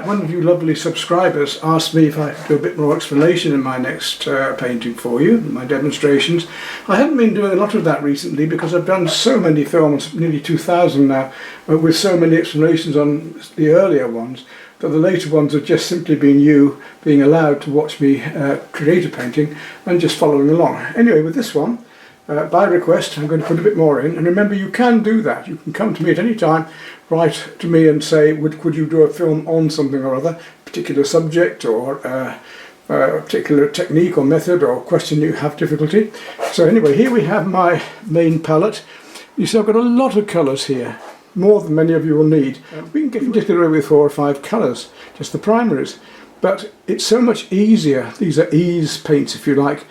one of you lovely subscribers asked me if I could do a bit more explanation in my next painting for you, my demonstrations. I haven't been doing a lot of that recently because I've done so many films, nearly 2,000 now, with so many explanations on the earlier ones, that the later ones have just simply been you being allowed to watch me create a painting and just following along. Anyway, with this one, by request, I'm going to put a bit more in, and remember, you can do that. You can come to me at any time, write to me and say, could you do a film on something or other, particular subject or a particular technique or method or question you have difficulty. So anyway, here we have my main palette. You see I've got a lot of colours here, more than many of you will need. We can just get away with 4 or 5 colours, just the primaries. But it's so much easier, these are ease paints if you like,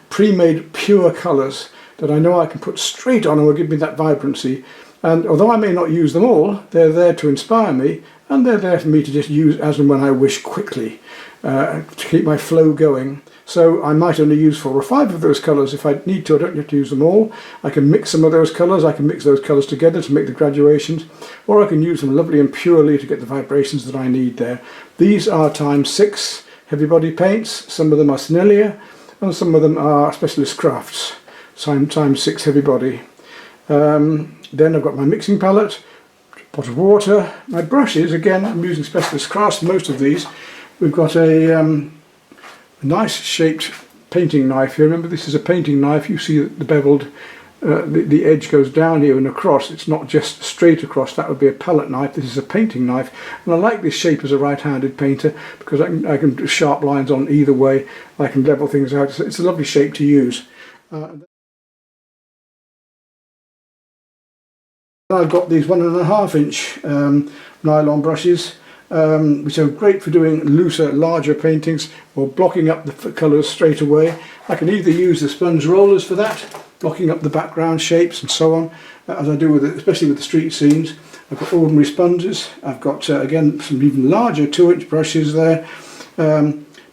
pre-made pure colours that I know I can put straight on and will give me that vibrancy. And although I may not use them all, they're there to inspire me, and they're there for me to just use as and when I wish quickly, to keep my flow going. So I might only use 4 or 5 of those colours if I need to. I don't have to use them all. I can mix some of those colours, I can mix those colours together to make the graduations, or I can use them lovely and purely to get the vibrations that I need there. These are ×6 heavy body paints. Some of them are Sennelier, and some of them are Specialist Crafts, ×6 heavy body. Then I've got my mixing palette, pot of water, my brushes. Again, I'm using Specialist Crafts, most of these. We've got a nice shaped painting knife here. Remember, this is a painting knife. You see the beveled, the edge goes down here and across. It's not just straight across. That would be a palette knife. This is a painting knife. And I like this shape as a right-handed painter because I can do sharp lines on either way. I can level things out. It's a lovely shape to use. I've got these 1.5 inch nylon brushes, which are great for doing looser, larger paintings or blocking up the colours straight away. I can either use the sponge rollers for that, blocking up the background shapes and so on, as I do with it, especially with the street scenes. I've got ordinary sponges. I've got again some even larger 2-inch brushes there.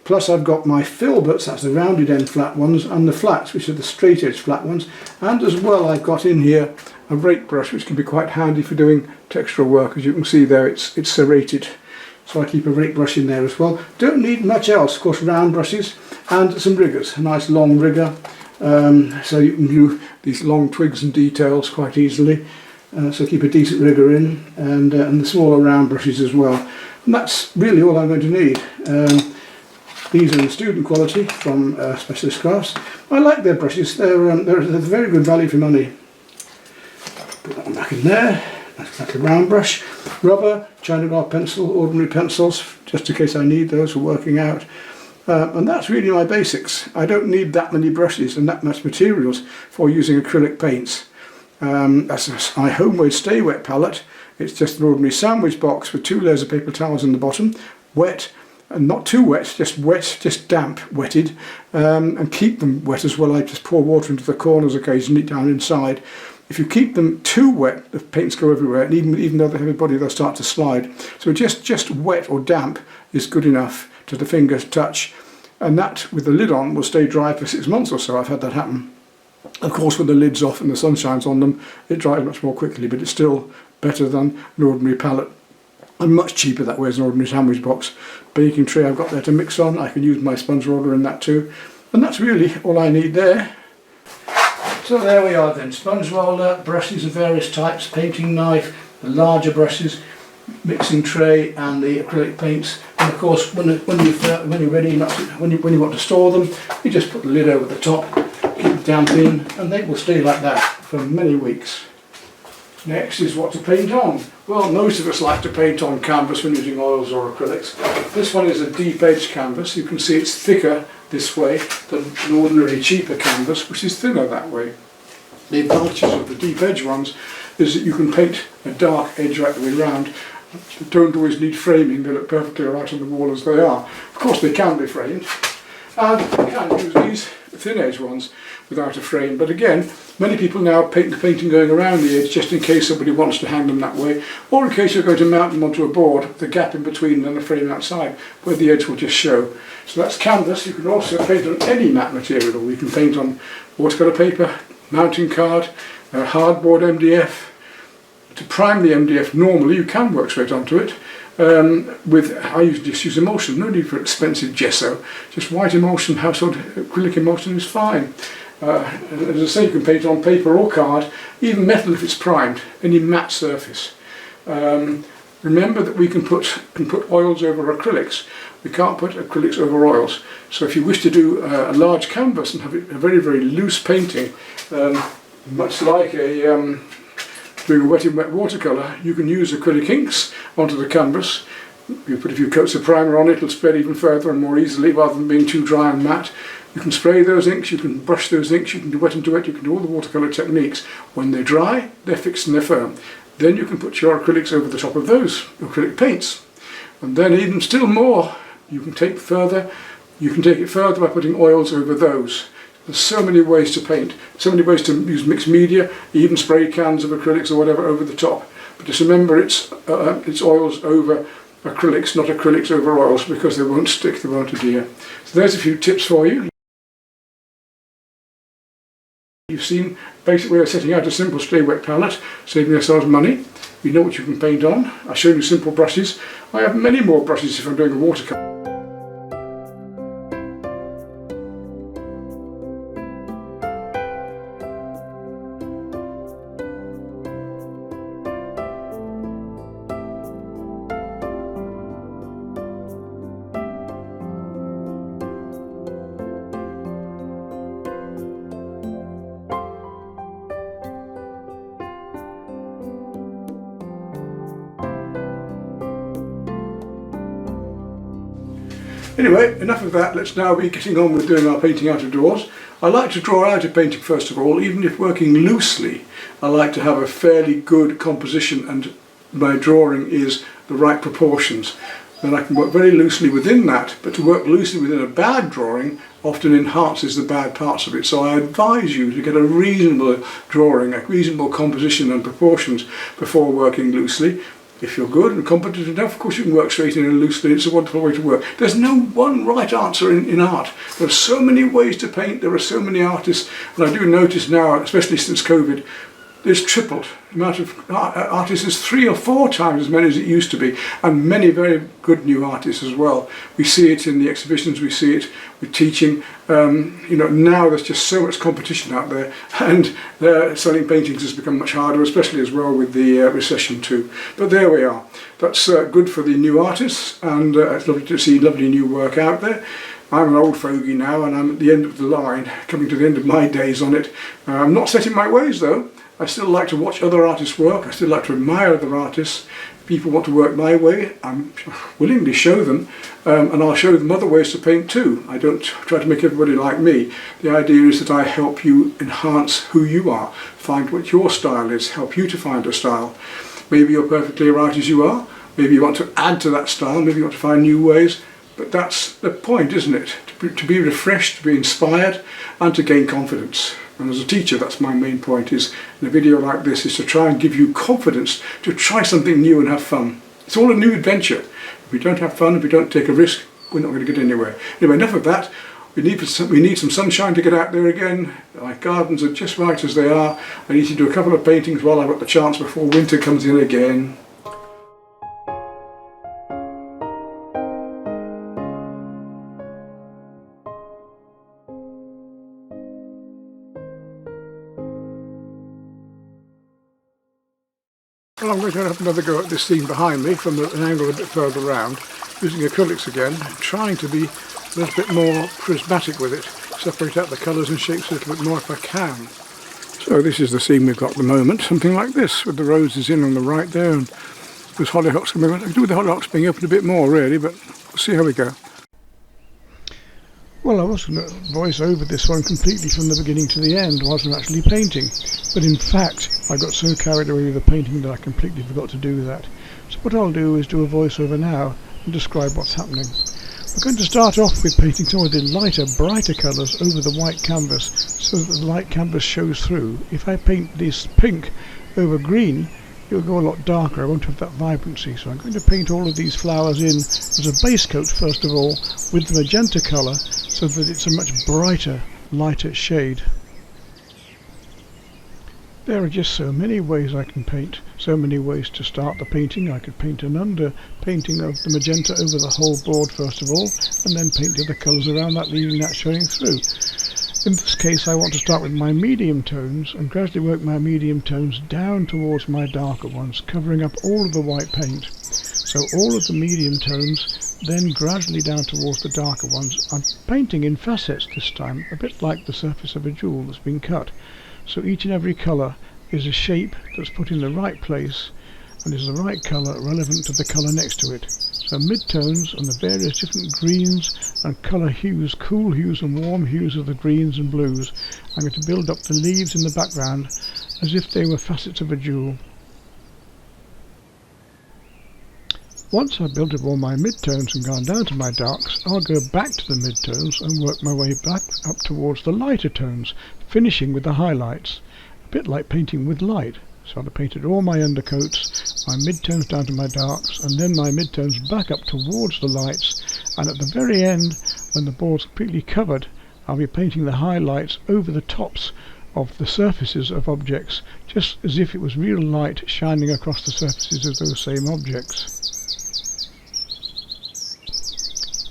Plus I've got my filberts, that's the rounded end flat ones, and the flats, which are the straight edge flat ones. And as well I've got in here a rake brush, which can be quite handy for doing textural work. As you can see there, it's serrated. So I keep a rake brush in there as well. Don't need much else, of course, round brushes and some riggers, a nice long rigger. So you can do these long twigs and details quite easily. So keep a decent rigger in, and the smaller round brushes as well. And that's really all I'm going to need. These are in student quality from Specialist Crafts. I like their brushes, they're very good value for money. Put that one back in there. That's like a round brush. Rubber, China glass pencil, ordinary pencils, just in case I need those for working out. And that's really my basics. I don't need that many brushes and that much materials for using acrylic paints. That's my Homemade Stay Wet palette. It's just an ordinary sandwich box with 2 layers of paper towels in the bottom, wet, and not too wet, just damp, wetted, and keep them wet as well. I just pour water into the corners occasionally down inside. If you keep them too wet, the paints go everywhere, and even though they're heavy body, they'll start to slide. So just wet or damp is good enough to the fingers touch, and that, with the lid on, will stay dry for 6 months or so. I've had that happen. Of course, when the lid's off and the sun shines on them, it dries much more quickly, but it's still better than an ordinary palette. And much cheaper that way as an ordinary sandwich box. Baking tray I've got there to mix on. I can use my sponge roller in that too. And that's really all I need there. So there we are then, sponge roller, brushes of various types, painting knife, the larger brushes, mixing tray and the acrylic paints. And of course when you're ready, when you want to store them, you just put the lid over the top, keep it damp in, and they will stay like that for many weeks. Next is what to paint on. Well, most of us like to paint on canvas when using oils or acrylics. This one is a deep edge canvas. You can see it's thicker this way than an ordinary cheaper canvas, which is thinner that way. The advantages of the deep edge ones is that you can paint a dark edge right the way around. They don't always need framing, they look perfectly right on the wall as they are. Of course they can be framed, and you can use these thin edge ones without a frame, but again, many people now paint the painting going around the edge just in case somebody wants to hang them that way, or in case you're going to mount them onto a board, the gap in between and the frame outside, where the edge will just show. So that's canvas. You can also paint on any matte material. You can paint on watercolour paper, mounting card, hardboard MDF. To prime the MDF normally you can work straight onto it, I just use emulsion, no need for expensive gesso, just white emulsion, household acrylic emulsion is fine. As I say, you can paint on paper or card, even metal if it's primed, any matte surface. Remember that we can put oils over acrylics. We can't put acrylics over oils. So if you wish to do a large canvas and have a very, very loose painting, much like doing a wet in wet watercolour, you can use acrylic inks onto the canvas. You put a few coats of primer on it, it'll spread even further and more easily rather than being too dry and matte. You can spray those inks, you can brush those inks, you can do wet into wet, you can do all the watercolour techniques. When they're dry, they're fixed and they're firm. Then you can put your acrylics over the top of those acrylic paints. And then even still more, you can take it further by putting oils over those. There's so many ways to paint, so many ways to use mixed media, even spray cans of acrylics or whatever over the top. But just remember it's oils over acrylics, not acrylics over oils, because they won't stick, they won't adhere. So there's a few tips for you. You've seen a basic way of setting out a simple stay wet palette, saving yourselves money. You know what you can paint on. I've shown you simple brushes. I have many more brushes if I'm doing a watercolour. Anyway, enough of that, let's now be getting on with doing our painting out of doors. I like to draw out a painting first of all, even if working loosely. I like to have a fairly good composition and my drawing is the right proportions. Then I can work very loosely within that, but to work loosely within a bad drawing often enhances the bad parts of it. So I advise you to get a reasonable drawing, a reasonable composition and proportions before working loosely. If you're good and competent enough, of course you can work straight in and loosely. It's a wonderful way to work. There's no one right answer in art. There are so many ways to paint. There are so many artists. And I do notice now, especially since COVID, it's tripled. The amount of artists is 3 or 4 times as many as it used to be. And many very good new artists as well. We see it in the exhibitions. We see it with teaching. Now there's just so much competition out there. And selling paintings has become much harder, especially as well with the recession too. But there we are. That's good for the new artists. And it's lovely to see lovely new work out there. I'm an old fogey now and I'm at the end of the line, coming to the end of my days on it. I'm not set in my ways though. I still like to watch other artists work, I still like to admire other artists. If people want to work my way, I'm willingly show them, and I'll show them other ways to paint too. I don't try to make everybody like me. The idea is that I help you enhance who you are, find what your style is, help you to find a style. Maybe you're perfectly right as you are, maybe you want to add to that style, maybe you want to find new ways, but that's the point, isn't it? To be refreshed, to be inspired, and to gain confidence. And as a teacher, that's my main point, is in a video like this, is to try and give you confidence to try something new and have fun. It's all a new adventure. If we don't have fun, if we don't take a risk, we're not going to get anywhere. Anyway, enough of that. We need some sunshine to get out there again. My gardens are just right as they are. I need to do a couple of paintings while I've got the chance before winter comes in again. Well, I'm going to have another go at this scene behind me from an angle a bit further round, using acrylics again, trying to be a little bit more prismatic with it, separate out the colours and shapes a little bit more if I can. So this is the scene we've got at the moment, something like this, with the roses in on the right there, and those hollyhocks coming up. I could do with the hollyhocks being open a bit more really, but we'll see how we go. Well, I was going to voice over this one completely from the beginning to the end whilst I'm actually painting, but in fact I got so carried away with the painting that I completely forgot to do that. So what I'll do is do a voiceover now and describe what's happening. We're going to start off with painting some of the lighter, brighter colours over the white canvas so that the light canvas shows through. If I paint this pink over green, it'll go a lot darker, I won't have that vibrancy. So I'm going to paint all of these flowers in as a base coat first of all with the magenta colour so that it's a much brighter, lighter shade. There are just so many ways I can paint, so many ways to start the painting. I could paint an under painting of the magenta over the whole board first of all, and then paint the other colours around that, leaving that showing through. In this case I want to start with my medium tones and gradually work my medium tones down towards my darker ones, covering up all of the white paint. So all of the medium tones, then gradually down towards the darker ones. I'm painting in facets this time, a bit like the surface of a jewel that's been cut. So each and every colour is a shape that's put in the right place and is the right colour relevant to the colour next to it. So midtones and the various different greens and colour hues, cool hues and warm hues of the greens and blues. I'm going to build up the leaves in the background as if they were facets of a jewel. Once I've built up all my midtones and gone down to my darks, I'll go back to the midtones and work my way back up towards the lighter tones, finishing with the highlights, a bit like painting with light. So I've painted all my undercoats, my midtones down to my darks, and then my midtones back up towards the lights, and at the very end, when the board's completely covered, I'll be painting the highlights over the tops of the surfaces of objects, just as if it was real light shining across the surfaces of those same objects.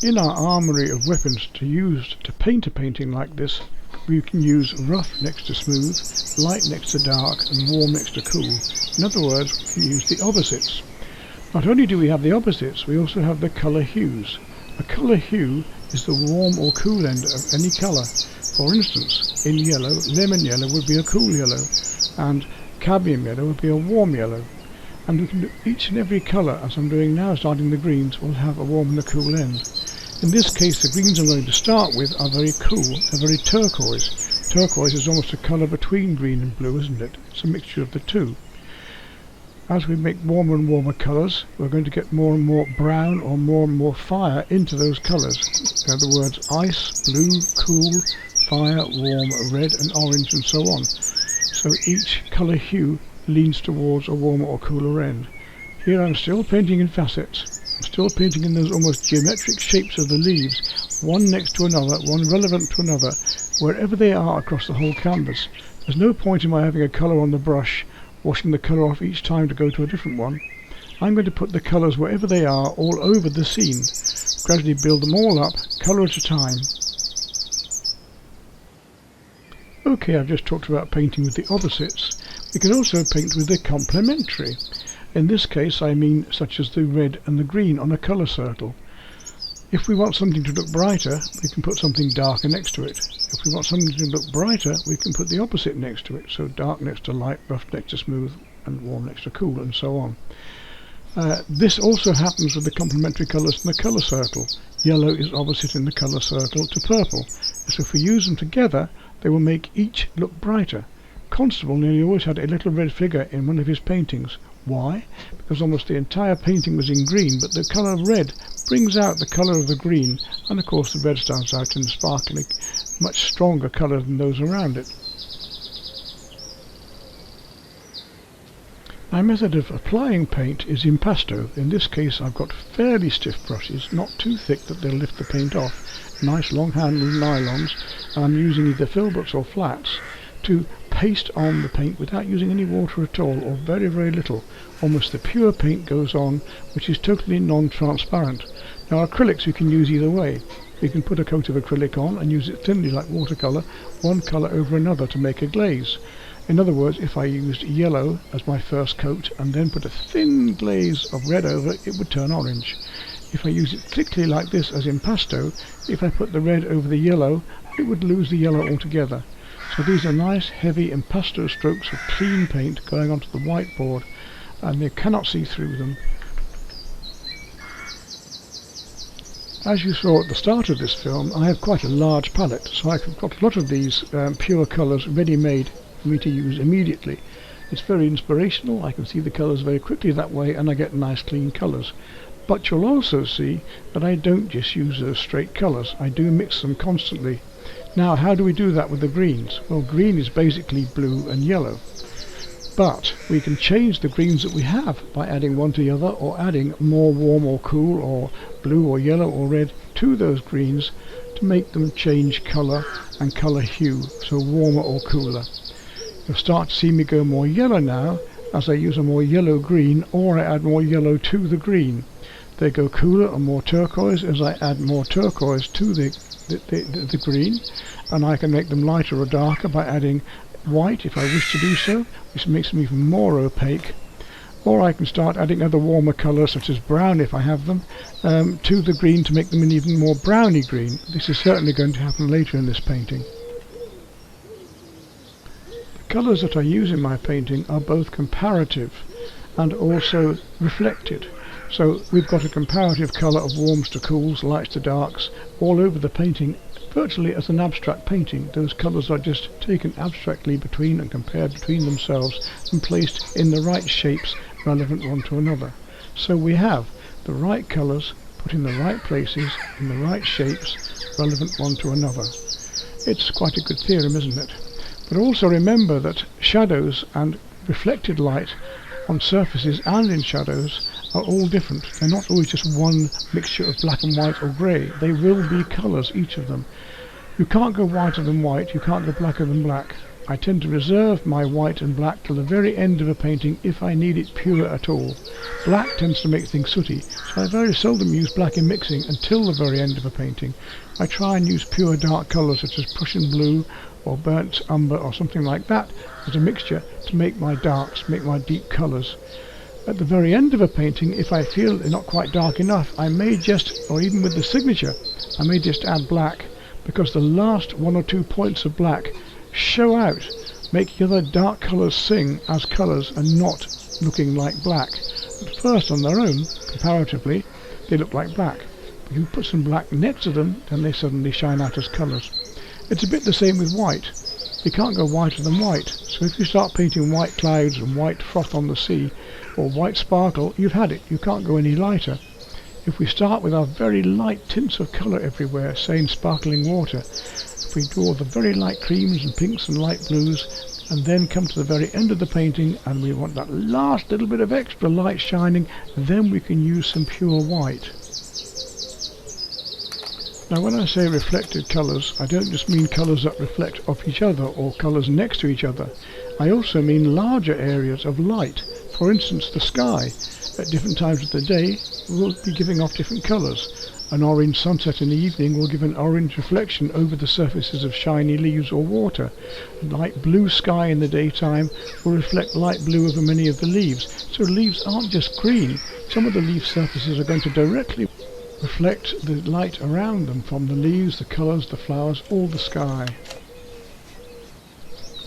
In our armoury of weapons to use to paint a painting like this, we can use rough next to smooth, light next to dark, and warm next to cool. In other words, we can use the opposites. Not only do we have the opposites, we also have the colour hues. A colour hue is the warm or cool end of any colour. For instance, in yellow, lemon yellow would be a cool yellow, and cadmium yellow would be a warm yellow. And we can do each and every colour, as I'm doing now, starting the greens, will have a warm and a cool end. In this case, the greens I'm going to start with are very cool, they're very turquoise. Turquoise is almost a colour between green and blue, isn't it? It's a mixture of the two. As we make warmer and warmer colours, we're going to get more and more brown or more fire into those colours. In other words, ice, blue, cool, fire, warm, red and orange and so on. So each colour hue leans towards a warmer or cooler end. Here I'm still painting in facets. I'm still painting in those almost geometric shapes of the leaves, one next to another, one relevant to another, wherever they are across the whole canvas. There's no point in my having a colour on the brush, washing the colour off each time to go to a different one. I'm going to put the colours wherever they are all over the scene, gradually build them all up, colour at a time. Okay, I've just talked about painting with the opposites. We can also paint with the complementary. In this case I mean such as the red and the green on a colour circle. If we want something to look brighter, we can put something darker next to it. If we want something to look brighter, we can put the opposite next to it. So dark next to light, rough next to smooth, and warm next to cool, and so on. This also happens with the complementary colours in the colour circle. Yellow is opposite in the colour circle to purple. So if we use them together, they will make each look brighter. Constable nearly always had a little red figure in one of his paintings. Why? Because almost the entire painting was in green, but the colour of red brings out the colour of the green, and of course the red stands out in a sparkling, much stronger colour than those around it. My method of applying paint is impasto. In this case I've got fairly stiff brushes, not too thick that they'll lift the paint off, nice long handled nylons, and I'm using either filberts or flats to paste on the paint without using any water at all, or very, very little. Almost the pure paint goes on, which is totally non-transparent. Now acrylics you can use either way. You can put a coat of acrylic on and use it thinly like watercolour, one colour over another to make a glaze. In other words, if I used yellow as my first coat and then put a thin glaze of red over it, it would turn orange. If I use it thickly like this as impasto, if I put the red over the yellow, it would lose the yellow altogether. So these are nice heavy impasto strokes of clean paint going onto the whiteboard, and you cannot see through them. As you saw at the start of this film, I have quite a large palette, so I've got a lot of these pure colours ready-made for me to use immediately. It's very inspirational, I can see the colours very quickly that way, and I get nice clean colours. But you'll also see that I don't just use those straight colours, I do mix them constantly. Now, how do we do that with the greens? Well, green is basically blue and yellow. But we can change the greens that we have by adding one to the other, or adding more warm or cool or blue or yellow or red to those greens to make them change colour and colour hue, so warmer or cooler. You'll start to see me go more yellow now as I use a more yellow green, or I add more yellow to the green. They go cooler and more turquoise as I add more turquoise to the green, and I can make them lighter or darker by adding white if I wish to do so, which makes them even more opaque. Or I can start adding other warmer colours such as brown if I have them to the green to make them an even more browny green. This is certainly going to happen later in this painting. The colours that I use in my painting are both comparative and also reflected. So we've got a comparative colour of warms to cools, lights to darks all over the painting, virtually as an abstract painting. Those colours are just taken abstractly between and compared between themselves and placed in the right shapes relevant one to another. So we have the right colours put in the right places in the right shapes relevant one to another. It's quite a good theorem, isn't it? But also remember that shadows and reflected light on surfaces and in shadows are all different. They're not always just one mixture of black and white or grey. They will be colours, each of them. You can't go whiter than white, you can't go blacker than black. I tend to reserve my white and black till the very end of a painting if I need it pure at all. Black tends to make things sooty, so I very seldom use black in mixing until the very end of a painting. I try and use pure dark colours such as Prussian blue or burnt umber or something like that as a mixture to make my darks, make my deep colours. At the very end of a painting, if I feel they're not quite dark enough, I may just, or even with the signature, I may just add black, because the last one or two points of black show out, make the other dark colours sing as colours and not looking like black. At first, on their own, comparatively, they look like black. But if you put some black next to them, then they suddenly shine out as colours. It's a bit the same with white. You can't go whiter than white. So if you start painting white clouds and white froth on the sea, or white sparkle, you've had it. You can't go any lighter. If we start with our very light tints of colour everywhere, say in sparkling water, if we draw the very light creams and pinks and light blues, and then come to the very end of the painting and we want that last little bit of extra light shining, then we can use some pure white. Now when I say reflected colours, I don't just mean colours that reflect off each other or colours next to each other. I also mean larger areas of light. For instance, the sky at different times of the day will be giving off different colours. An orange sunset in the evening will give an orange reflection over the surfaces of shiny leaves or water. A light blue sky in the daytime will reflect light blue over many of the leaves. So leaves aren't just green. Some of the leaf surfaces are going to directly reflect the light around them from the leaves, the colours, the flowers, all the sky.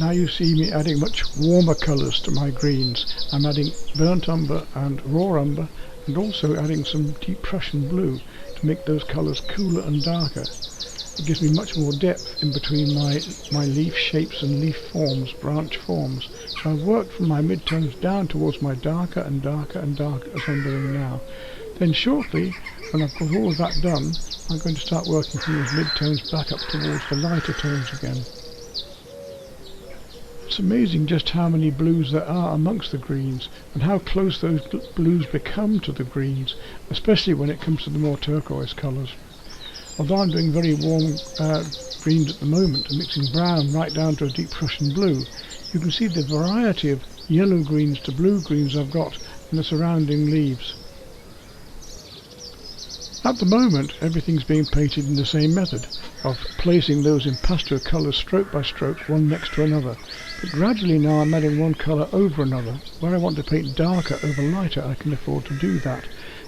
Now you see me adding much warmer colours to my greens. I'm adding burnt umber and raw umber, and also adding some deep Prussian blue to make those colours cooler and darker. It gives me much more depth in between my leaf shapes and leaf forms, branch forms. So I've worked from my midtones down towards my darker and darker and darker as I'm doing now. Then shortly, when I've got all of that done, I'm going to start working from those midtones back up towards the lighter tones again. It's amazing just how many blues there are amongst the greens and how close those blues become to the greens, especially when it comes to the more turquoise colours. Although I'm doing very warm greens at the moment and mixing brown right down to a deep Prussian blue, you can see the variety of yellow greens to blue greens I've got in the surrounding leaves. At the moment, everything's being painted in the same method of placing those in pastel colours stroke by stroke, one next to another. But gradually now I'm adding one colour over another. Where I want to paint darker over lighter, I can afford to do that.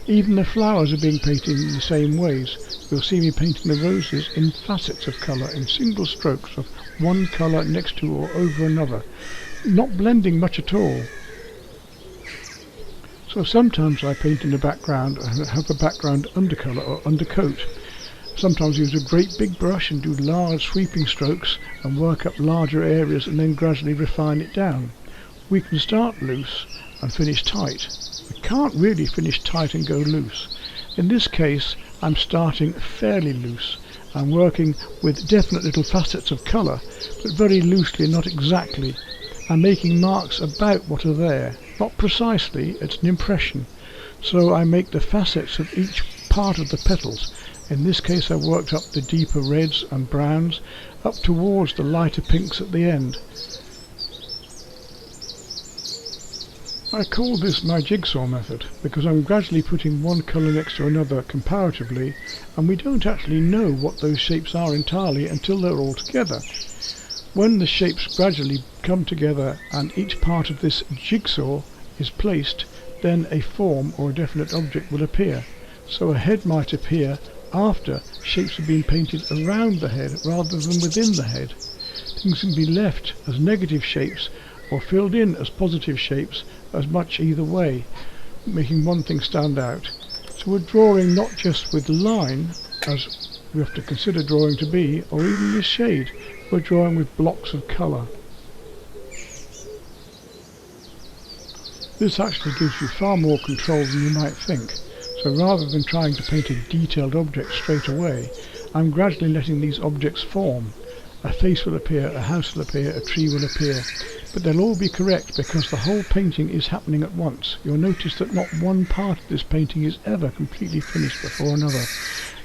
Even the flowers are being painted in the same ways. You'll see me painting the roses in facets of colour, in single strokes of one colour next to or over another, not blending much at all. So sometimes I paint in the background and have a background undercolour or undercoat. Sometimes use a great big brush and do large sweeping strokes and work up larger areas and then gradually refine it down. We can start loose and finish tight. We can't really finish tight and go loose. In this case, I'm starting fairly loose. I'm working with definite little facets of colour, but very loosely, not exactly. I'm making marks about what are there. Not precisely, it's an impression. So I make the facets of each part of the petals. In this case I worked up the deeper reds and browns up towards the lighter pinks at the end. I call this my jigsaw method because I'm gradually putting one colour next to another comparatively, and we don't actually know what those shapes are entirely until they're all together. When the shapes gradually come together and each part of this jigsaw is placed, then a form or a definite object will appear. So a head might appear after shapes have been painted around the head rather than within the head. Things can be left as negative shapes or filled in as positive shapes, as much either way, making one thing stand out. So we're drawing not just with line, as we have to consider drawing to be, or even with shade, we're drawing with blocks of colour. This actually gives you far more control than you might think. So rather than trying to paint a detailed object straight away, I'm gradually letting these objects form. A face will appear, a house will appear, a tree will appear, but they'll all be correct because the whole painting is happening at once. You'll notice that not one part of this painting is ever completely finished before another.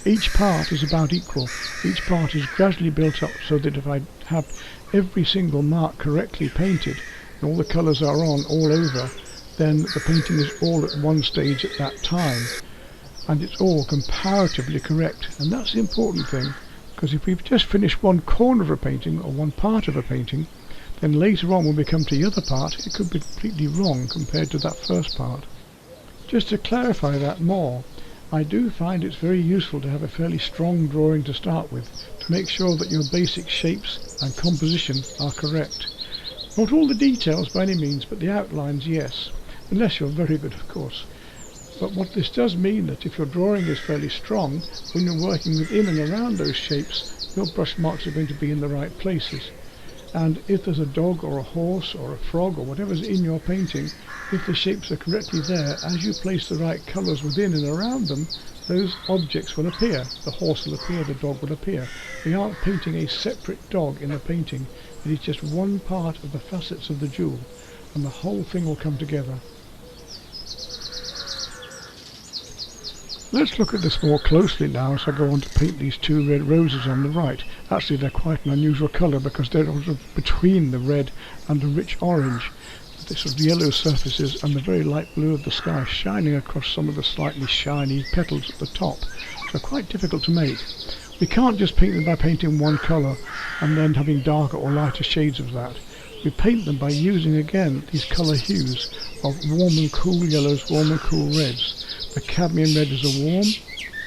Each part is about equal. Each part is gradually built up so that if I have every single mark correctly painted and all the colours are on all over, then the painting is all at one stage at that time, and it's all comparatively correct. And that's the important thing, because if we've just finished one corner of a painting or one part of a painting, then later on when we come to the other part it could be completely wrong compared to that first part. Just to clarify that more, I do find it's very useful to have a fairly strong drawing to start with, to make sure that your basic shapes and composition are correct. Not all the details by any means, but the outlines, yes, unless you're very good, of course. But what this does mean that if your drawing is fairly strong, when you're working within and around those shapes, your brush marks are going to be in the right places. And if there's a dog or a horse or a frog or whatever's in your painting, if the shapes are correctly there, as you place the right colours within and around them, those objects will appear. The horse will appear, the dog will appear. We aren't painting a separate dog in the painting, it is just one part of the facets of the jewel, and the whole thing will come together. Let's look at this more closely now as I go on to paint these two red roses on the right. Actually they're quite an unusual colour because they're sort of between the red and the rich orange. This sort of yellow surfaces and the very light blue of the sky shining across some of the slightly shiny petals at the top. So quite difficult to make. We can't just paint them by painting one colour and then having darker or lighter shades of that. We paint them by using again these colour hues of warm and cool yellows, warm and cool reds. The cadmium red is a warm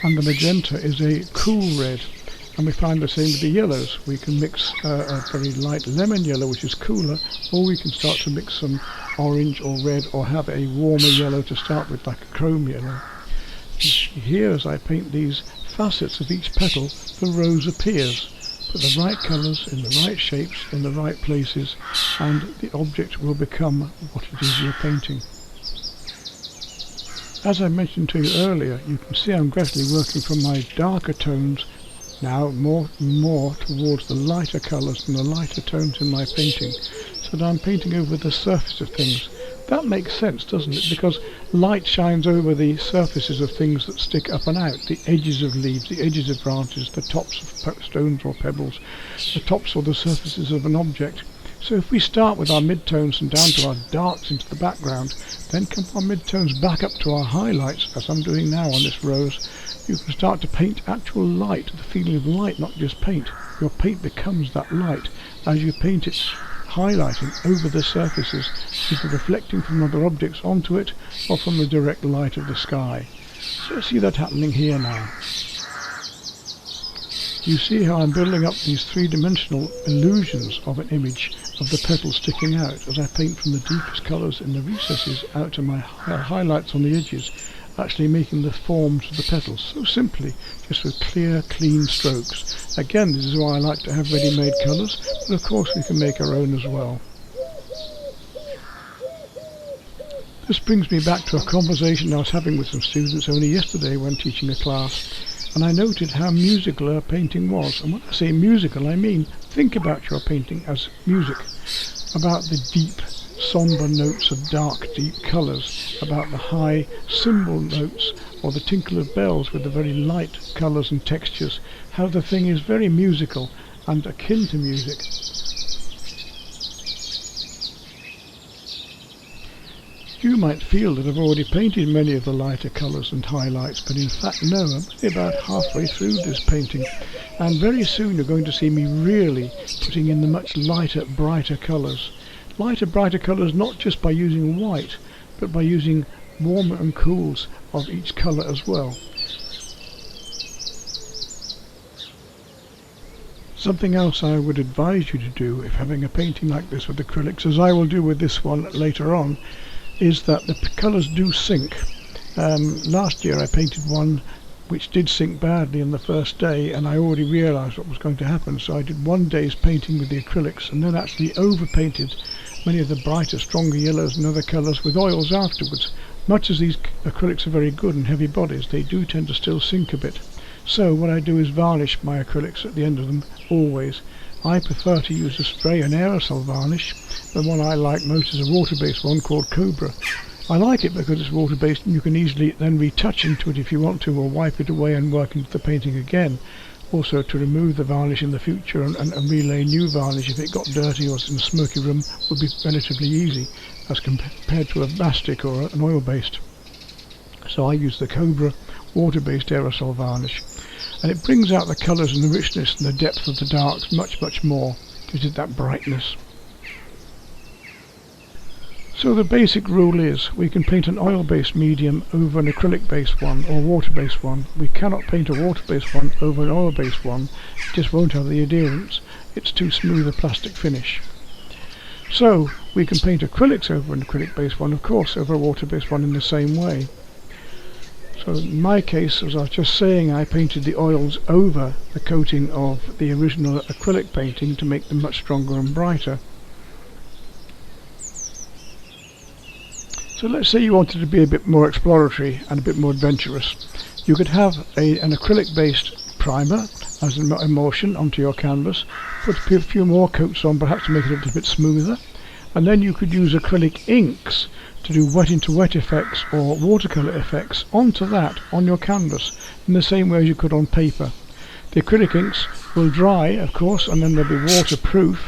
and the magenta is a cool red, and we find the same with the yellows. We can mix a very light lemon yellow which is cooler, or we can start to mix some orange or red or have a warmer yellow to start with, like a chrome yellow. Here as I paint these facets of each petal, the rose appears. Put the right colours in the right shapes in the right places and the object will become what it is you're painting. As I mentioned to you earlier, you can see I'm gradually working from my darker tones now more and more towards the lighter colours and the lighter tones in my painting, so that I'm painting over the surface of things. That makes sense, doesn't it? Because light shines over the surfaces of things that stick up and out, the edges of leaves, the edges of branches, the tops of stones or pebbles, the tops or the surfaces of an object. So if we start with our midtones and down to our darks into the background, then come our midtones back up to our highlights, as I'm doing now on this rose, you can start to paint actual light, the feeling of light, not just paint. Your paint becomes that light as you paint it, highlighting over the surfaces, either reflecting from other objects onto it or from the direct light of the sky. So see that happening here now. You see how I'm building up these three-dimensional illusions of an image of the petals sticking out as I paint from the deepest colours in the recesses out to my highlights on the edges, actually making the forms of the petals so simply, just with clear, clean strokes. Again, this is why I like to have ready-made colours, but of course we can make our own as well. This brings me back to a conversation I was having with some students only yesterday when teaching a class, and I noted how musical her painting was. And when I say musical, I mean think about your painting as music, about the deep, sombre notes of dark, deep colours, about the high cymbal notes or the tinkle of bells with the very light colours and textures, how the thing is very musical and akin to music. You might feel that I've already painted many of the lighter colours and highlights, but in fact no, I'm only about halfway through this painting, and very soon you're going to see me really putting in the much lighter, brighter colours. Lighter, brighter colours not just by using white, but by using warmer and cools of each colour as well. Something else I would advise you to do if having a painting like this with acrylics, as I will do with this one later on, is that the colours do sink. Last year I painted one which did sink badly in the first day, and I already realised what was going to happen, so I did one day's painting with the acrylics and then actually overpainted many of the brighter, stronger yellows and other colours with oils afterwards. Much as these acrylics are very good and heavy bodies, they do tend to still sink a bit. So what I do is varnish my acrylics at the end of them, always. I prefer to use a spray, an aerosol varnish. The one I like most is a water-based one called Cobra. I like it because it's water-based and you can easily then retouch into it if you want to, or wipe it away and work into the painting again. Also, to remove the varnish in the future and relay new varnish if it got dirty or it's in a smoky room would be relatively easy as compared to a mastic or an oil-based. So I use the Cobra water-based aerosol varnish, and it brings out the colours and the richness and the depth of the darks much more. Gives it that brightness. So the basic rule is we can paint an oil-based medium over an acrylic-based one or water-based one. We cannot paint a water-based one over an oil-based one. It just won't have the adherence. It's too smooth a plastic finish. So we can paint acrylics over an acrylic-based one, of course, over a water-based one in the same way. So in my case, as I was just saying, I painted the oils over the coating of the original acrylic painting to make them much stronger and brighter. So let's say you wanted to be a bit more exploratory and a bit more adventurous. You could have an acrylic-based primer as an emulsion onto your canvas, put a few more coats on perhaps to make it a little bit smoother, and then you could use acrylic inks to do wet into wet effects or watercolour effects onto that on your canvas in the same way as you could on paper. The acrylic inks will dry, of course, and then they'll be waterproof,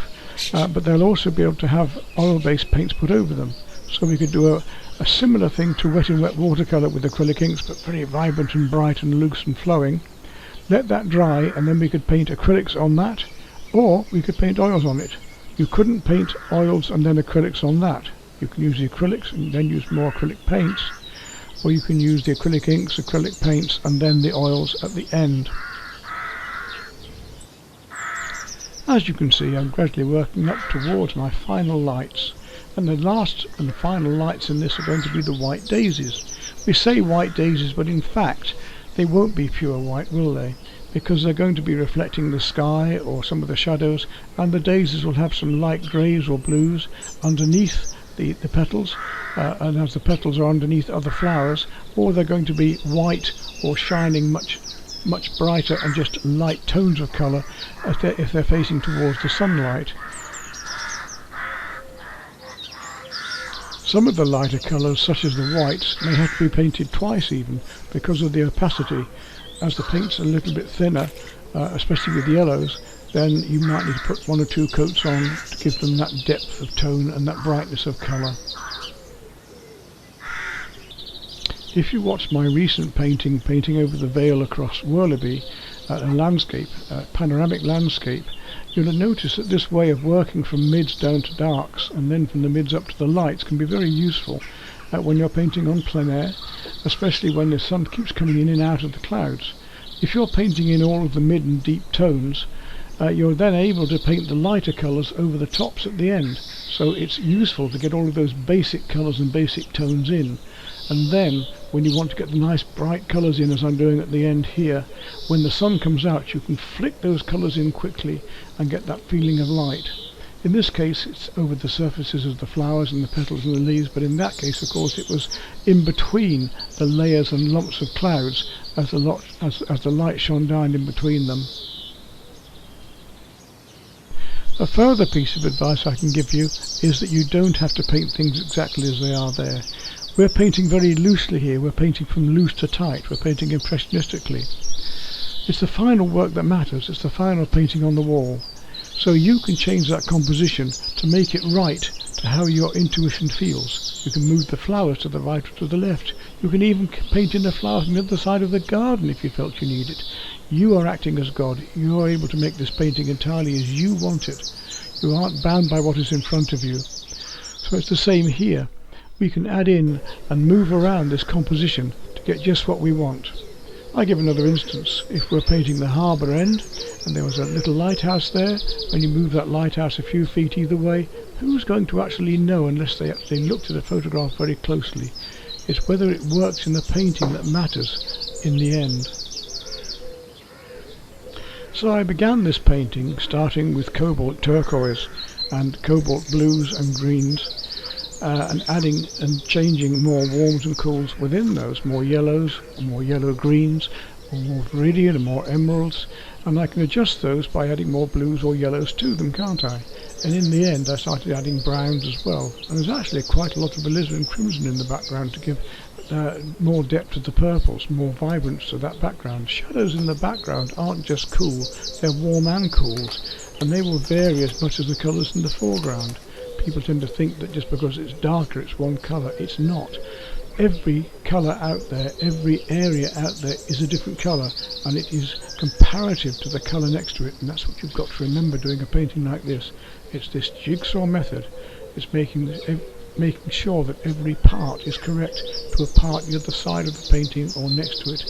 but they'll also be able to have oil-based paints put over them. So we could do a similar thing to wet and wet watercolour with acrylic inks, but very vibrant and bright and loose and flowing. Let that dry, and then we could paint acrylics on that, or we could paint oils on it. You couldn't paint oils and then acrylics on that. You can use the acrylics and then use more acrylic paints, or you can use the acrylic inks, acrylic paints, and then the oils at the end. As you can see, I'm gradually working up towards my final lights, and the last and final lights in this are going to be the white daisies. We say white daisies, but in fact they won't be pure white, will they? Because they're going to be reflecting the sky or some of the shadows, and the daisies will have some light greys or blues underneath the petals, and as the petals are underneath other flowers, or they're going to be white or shining much brighter and just light tones of colour if they're facing towards the sunlight. Some of the lighter colours, such as the whites, may have to be painted twice even because of the opacity. As the paint's a little bit thinner, especially with yellows, then you might need to put one or two coats on to give them that depth of tone and that brightness of colour. If you watch my recent painting over the vale across Worleby, a landscape, a panoramic landscape, you'll notice that this way of working from mids down to darks and then from the mids up to the lights can be very useful when you're painting on plein air, especially when the sun keeps coming in and out of the clouds. If you're painting in all of the mid and deep tones, you're then able to paint the lighter colours over the tops at the end. So it's useful to get all of those basic colours and basic tones in. And then when you want to get the nice bright colours in, as I'm doing at the end here, when the sun comes out you can flick those colours in quickly and get that feeling of light. In this case it's over the surfaces of the flowers and the petals and the leaves, but in that case of course it was in between the layers and lumps of clouds as the light shone down in between them. A further piece of advice I can give you is that you don't have to paint things exactly as they are there. We're painting very loosely here, we're painting from loose to tight, we're painting impressionistically. It's the final work that matters, it's the final painting on the wall. So you can change that composition to make it right, to to how your intuition feels. You can move the flowers to the right or to the left. You can even paint in the flowers on the other side of the garden if you felt you need it. You are acting as God. You are able to make this painting entirely as you want it. You aren't bound by what is in front of you. So it's the same here. We can add in and move around this composition to get just what we want. I give another instance. If we're painting the harbour end and there was a little lighthouse there, when you move that lighthouse a few feet either way, who's going to actually know unless they actually looked at a photograph very closely? It's whether it works in the painting that matters in the end. So I began this painting starting with cobalt turquoise and cobalt blues and greens, and adding and changing more warms and cools within those, more yellows, more yellow greens, or more viridian and more emeralds, and I can adjust those by adding more blues or yellows to them, can't I? And in the end I started adding browns as well, and there's actually quite a lot of alizarin crimson in the background to give more depth to the purples, more vibrance to that background. Shadows in the background aren't just cool, they're warm and cooled, and they will vary as much as the colours in the foreground. People tend to think that just because it's darker it's one colour. It's not. Every colour out there, every area out there is a different colour, and it is comparative to the colour next to it, and that's what you've got to remember doing a painting like this. It's this jigsaw method. It's making sure that every part is correct to a part the other side of the painting or next to it.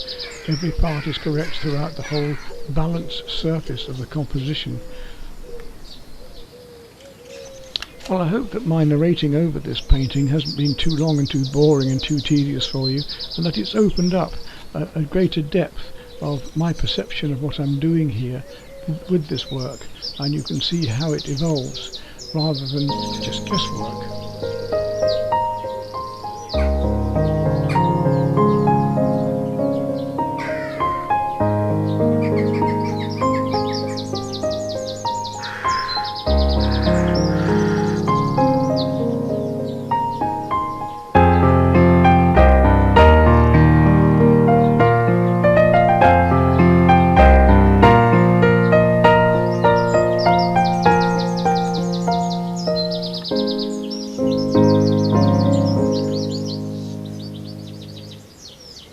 Every part is correct throughout the whole balanced surface of the composition. Well, I hope that my narrating over this painting hasn't been too long and too boring and too tedious for you, and that it's opened up a greater depth of my perception of what I'm doing here with this work, and you can see how it evolves rather than just guesswork.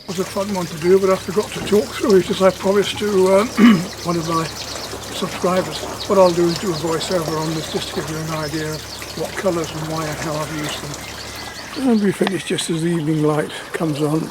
Was a fun one to do, but I forgot to talk through it as I promised to one of my subscribers. What I'll do is do a voiceover on this just to give you an idea of what colours and why and how I've used them. And we finish just as the evening light comes on.